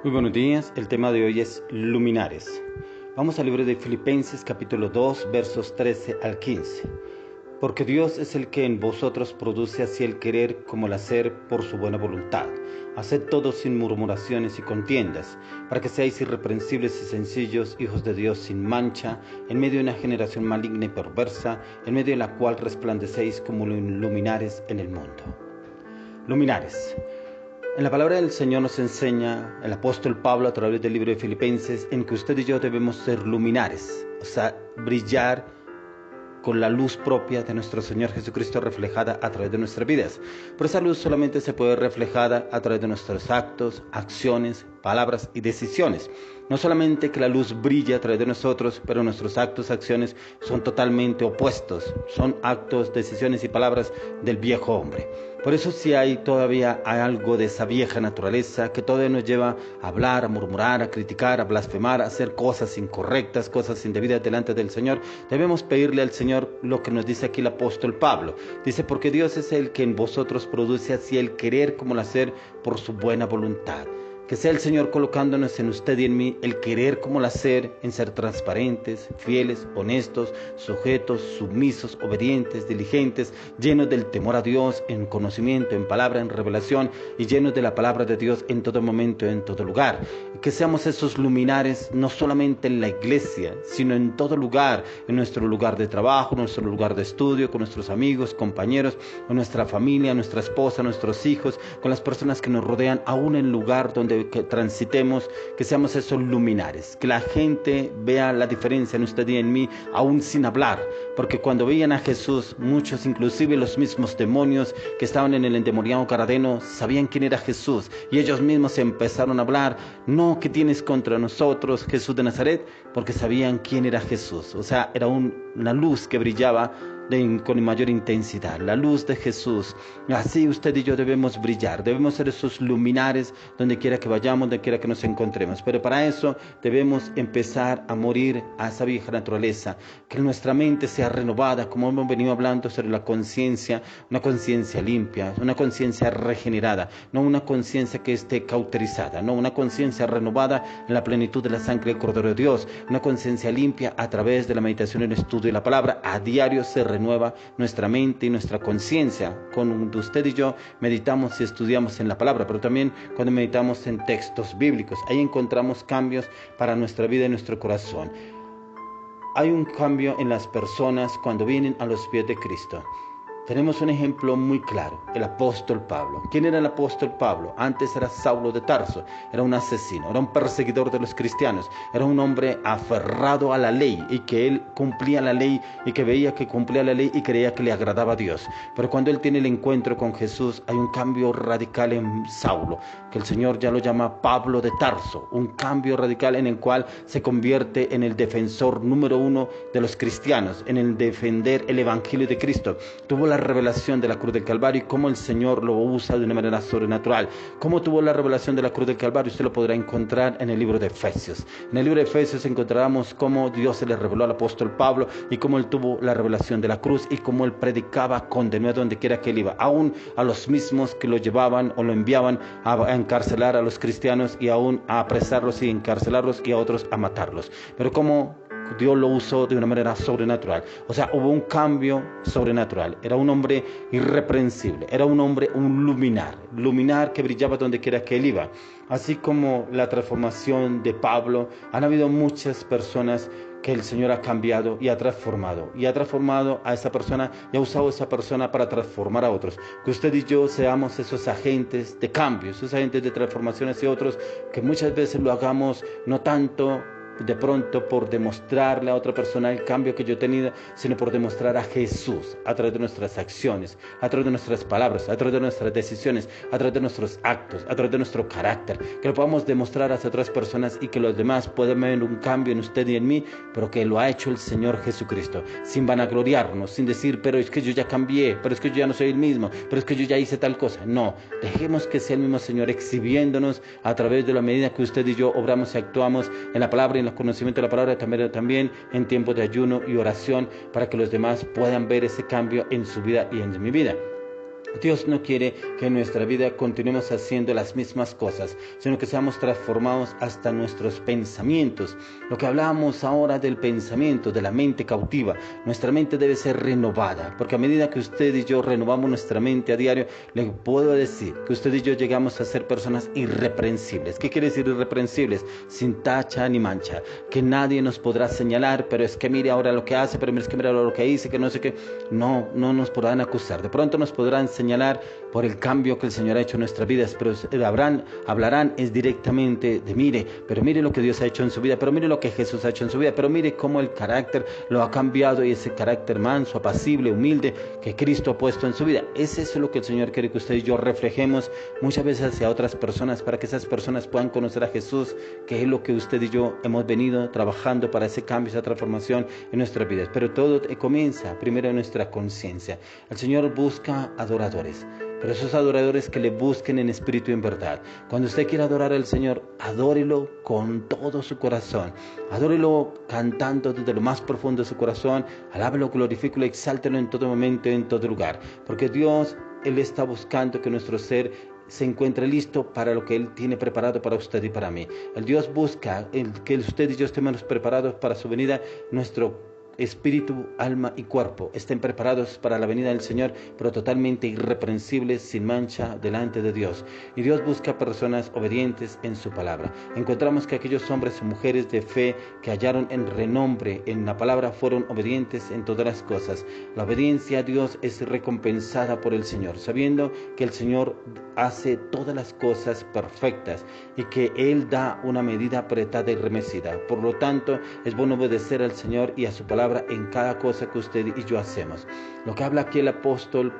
Muy buenos días, el tema de hoy es luminares. Vamos al libro de Filipenses capítulo 2 versos 13 al 15. Porque Dios es el que en vosotros produce así el querer como el hacer por su buena voluntad. Haced todo sin murmuraciones y contiendas, para que seáis irreprensibles y sencillos, hijos de Dios sin mancha, en medio de una generación maligna y perversa, en medio de la cual resplandecéis como luminares en el mundo. Luminares. En la palabra del Señor nos enseña el apóstol Pablo a través del libro de Filipenses en que usted y yo debemos ser luminares, o sea, brillar con la luz propia de nuestro Señor Jesucristo reflejada a través de nuestras vidas. Pero esa luz solamente se puede reflejada a través de nuestros actos, acciones, palabras y decisiones. No solamente que la luz brilla a través de nosotros, pero nuestros actos, acciones son totalmente opuestos. Son actos, decisiones y palabras del viejo hombre. Por eso si todavía hay algo de esa vieja naturaleza que todavía nos lleva a hablar, a murmurar, a criticar, a blasfemar, a hacer cosas incorrectas, cosas indebidas delante del Señor, debemos pedirle al Señor lo que nos dice aquí el apóstol Pablo. Dice, porque Dios es el que en vosotros produce así el querer como el hacer por su buena voluntad. Que sea el Señor colocándonos en usted y en mí el querer como el hacer, en ser transparentes, fieles, honestos, sujetos, sumisos, obedientes, diligentes, llenos del temor a Dios, en conocimiento, en palabra, en revelación y llenos de la palabra de Dios en todo momento, en todo lugar. Que seamos esos luminares no solamente en la iglesia, sino en todo lugar, en nuestro lugar de trabajo, en nuestro lugar de estudio, con nuestros amigos, compañeros, con nuestra familia, nuestra esposa, nuestros hijos, con las personas que nos rodean, aún en el lugar donde que transitemos, que seamos esos luminares, que la gente vea la diferencia en usted y en mí, aún sin hablar, porque cuando veían a Jesús, muchos, inclusive los mismos demonios que estaban en el endemoniado Gadareno, sabían quién era Jesús, y ellos mismos empezaron a hablar, no, ¿qué tienes contra nosotros, Jesús de Nazaret? Porque sabían quién era Jesús, o sea, era una luz que brillaba con mayor intensidad, la luz de Jesús. Así usted y yo debemos brillar, debemos ser esos luminares donde quiera que vayamos, donde quiera que nos encontremos. Pero para eso debemos empezar a morir a esa vieja naturaleza, que nuestra mente sea renovada, como hemos venido hablando sobre la conciencia, una conciencia limpia, una conciencia regenerada, no una conciencia que esté cauterizada, no una conciencia renovada en la plenitud de la sangre del Cordero de Dios, una conciencia limpia a través de la meditación y el estudio de la palabra. A diario se renueva nuestra mente y nuestra conciencia. Cuando usted y yo meditamos y estudiamos en la palabra, pero también cuando meditamos en textos bíblicos, ahí encontramos cambios para nuestra vida y nuestro corazón. Hay un cambio en las personas cuando vienen a los pies de Cristo. Tenemos un ejemplo muy claro, el apóstol Pablo. ¿Quién era el apóstol Pablo? Antes era Saulo de Tarso, era un asesino, era un perseguidor de los cristianos, era un hombre aferrado a la ley y que él cumplía la ley y que veía que cumplía la ley y creía que le agradaba a Dios. Pero cuando él tiene el encuentro con Jesús, hay un cambio radical en Saulo, que el Señor ya lo llama Pablo de Tarso, un cambio radical en el cual se convierte en el defensor número uno de los cristianos, en el defender el evangelio de Cristo. Tuvo la revelación de la cruz del Calvario y cómo el Señor lo usa de una manera sobrenatural. Cómo tuvo la revelación de la cruz del Calvario, usted lo podrá encontrar en el libro de Efesios. En el libro de Efesios encontramos cómo Dios se le reveló al apóstol Pablo y cómo él tuvo la revelación de la cruz y cómo él predicaba con denuedo donde quiera que él iba, aún a los mismos que lo llevaban o lo enviaban a encarcelar a los cristianos y aún a apresarlos y encarcelarlos y a otros a matarlos. Pero cómo Dios lo usó de una manera sobrenatural. O sea, hubo un cambio sobrenatural. Era un hombre irreprensible. Era un hombre, un luminar que brillaba donde quiera que él iba. Así como la transformación de Pablo, han habido muchas personas que el Señor ha cambiado y ha transformado. Y ha transformado a esa persona y ha usado a esa persona para transformar a otros. Que usted y yo seamos esos agentes de cambio, esos agentes de transformaciones y otros, que muchas veces lo hagamos no tanto de pronto por demostrarle a otra persona el cambio que yo he tenido, sino por demostrar a Jesús a través de nuestras acciones, a través de nuestras palabras, a través de nuestras decisiones, a través de nuestros actos, a través de nuestro carácter, que lo podamos demostrar hacia otras personas y que los demás puedan ver un cambio en usted y en mí, pero que lo ha hecho el Señor Jesucristo, sin vanagloriarnos, sin decir, pero es que yo ya cambié, pero es que yo ya no soy el mismo, pero es que yo ya hice tal cosa. No, dejemos que sea el mismo Señor exhibiéndonos a través de la medida que usted y yo obramos y actuamos en la palabra y en la conocimiento de la palabra, también en tiempos de ayuno y oración, para que los demás puedan ver ese cambio en su vida y en mi vida. Dios no quiere que en nuestra vida continuemos haciendo las mismas cosas, sino que seamos transformados hasta nuestros pensamientos. Lo que hablábamos ahora del pensamiento, de la mente cautiva, nuestra mente debe ser renovada, porque a medida que usted y yo renovamos nuestra mente a diario, le puedo decir que usted y yo llegamos a ser personas irreprensibles. ¿Qué quiere decir irreprensibles? Sin tacha ni mancha, que nadie nos podrá señalar, pero es que mire ahora lo que hace, pero es que mire ahora lo que dice, que no sé qué. No nos podrán acusar. De pronto nos podrán señalar por el cambio que el Señor ha hecho en nuestras vidas, pero hablarán es directamente de mire lo que Dios ha hecho en su vida, pero mire lo que Jesús ha hecho en su vida, pero mire cómo el carácter lo ha cambiado, y ese carácter manso, apacible, humilde que Cristo ha puesto en su vida. Es eso lo que el Señor quiere que usted y yo reflejemos muchas veces hacia otras personas, para que esas personas puedan conocer a Jesús, que es lo que usted y yo hemos venido trabajando para ese cambio, esa transformación en nuestras vidas. Pero todo comienza primero en nuestra conciencia. El Señor busca adoradores, pero esos adoradores que le busquen en espíritu y en verdad. Cuando usted quiera adorar al Señor, adórelo con todo su corazón. Adórelo cantando desde lo más profundo de su corazón. Alábelo, glorifíquelo, exáltelo en todo momento, en todo lugar. Porque Dios, Él está buscando que nuestro ser se encuentre listo para lo que Él tiene preparado para usted y para mí. El Dios busca que usted y yo estemos preparados para su venida. Nuestro espíritu, alma y cuerpo estén preparados para la venida del Señor, pero totalmente irreprensibles, sin mancha, delante de Dios. Y Dios busca personas obedientes en su palabra. Encontramos que aquellos hombres y mujeres de fe que hallaron en renombre en la palabra fueron obedientes en todas las cosas. La obediencia a Dios es recompensada por el Señor, sabiendo que el Señor hace todas las cosas perfectas y que Él da una medida apretada y remecida. Por lo tanto, es bueno obedecer al Señor y a su palabra en cada cosa que usted y yo hacemos. Lo que habla aquí el apóstol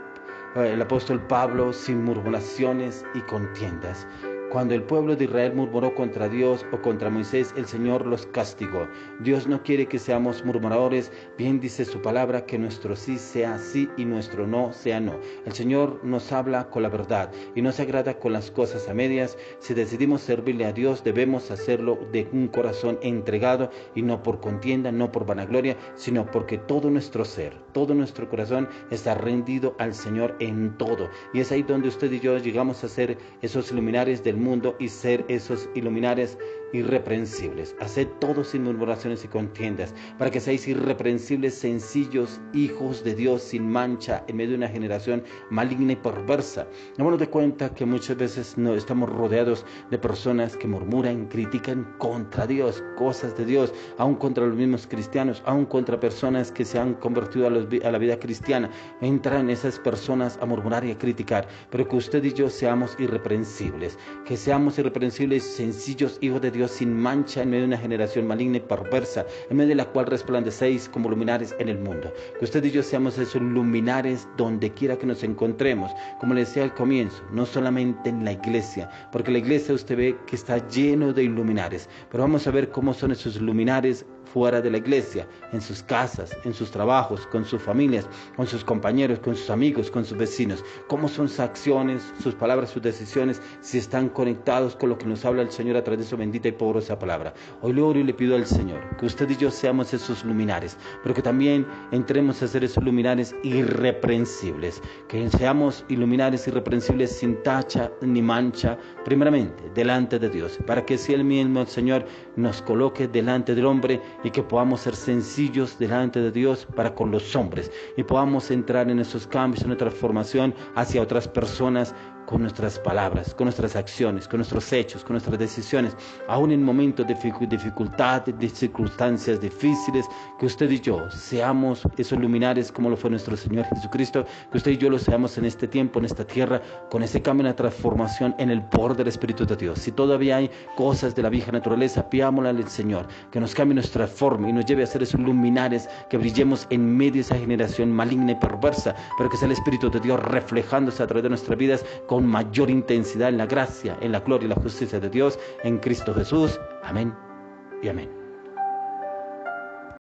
Pablo, sin murmuraciones y contiendas. Cuando el pueblo de Israel murmuró contra Dios o contra Moisés, el Señor los castigó. Dios no quiere que seamos murmuradores. Bien dice su palabra que nuestro sí sea sí y nuestro no sea no. El Señor nos habla con la verdad y no se agrada con las cosas a medias. Si decidimos servirle a Dios, debemos hacerlo de un corazón entregado, y no por contienda, no por vanagloria, sino porque todo nuestro ser, todo nuestro corazón está rendido al Señor en todo. Y es ahí donde usted y yo llegamos a ser esos luminares del mundo y ser esos iluminares irreprensibles. Haced todo sin murmuraciones y contiendas, para que seáis irreprensibles, sencillos, hijos de Dios, sin mancha, en medio de una generación maligna y perversa. Démonos de cuenta que muchas veces no estamos rodeados de personas que murmuran, critican contra Dios, cosas de Dios, aún contra los mismos cristianos, aún contra personas que se han convertido a la vida cristiana. Entran esas personas a murmurar y a criticar, pero que usted y yo seamos irreprensibles, que seamos irreprensibles, sencillos, hijos de Dios, sin mancha, en medio de una generación maligna y perversa, en medio de la cual resplandecéis como luminares en el mundo. Que usted y yo seamos esos luminares donde quiera que nos encontremos, como le decía al comienzo, no solamente en la iglesia, porque la iglesia usted ve que está lleno de luminares, pero vamos a ver cómo son esos luminares fuera de la iglesia, en sus casas, en sus trabajos, con sus familias, con sus compañeros, con sus amigos, con sus vecinos. Cómo son sus acciones, sus palabras, sus decisiones, si están conectados con lo que nos habla el Señor a través de su bendita y poderosa palabra. Hoy le oro y le pido al Señor que usted y yo seamos esos luminares, pero que también entremos a ser esos luminares irreprensibles, que seamos luminares irreprensibles, sin tacha ni mancha, primeramente delante de Dios, para que si Él mismo, el Señor, nos coloque delante del hombre, y que podamos ser sencillos delante de Dios para con los hombres, y podamos entrar en esos cambios, en una transformación hacia otras personas, con nuestras palabras, con nuestras acciones, con nuestros hechos, con nuestras decisiones, aún en momentos de dificultad, de circunstancias difíciles, que usted y yo seamos esos luminares como lo fue nuestro Señor Jesucristo, que usted y yo lo seamos en este tiempo, en esta tierra, con ese cambio, una transformación en el poder del Espíritu de Dios. Si todavía hay cosas de la vieja naturaleza, pidámosle al Señor que nos cambie nuestra forma y nos lleve a ser esos luminares, que brillemos en medio de esa generación maligna y perversa, pero que sea el Espíritu de Dios reflejándose a través de nuestras vidas con mayor intensidad en la gracia, en la gloria y la justicia de Dios, en Cristo Jesús. Amén y amén.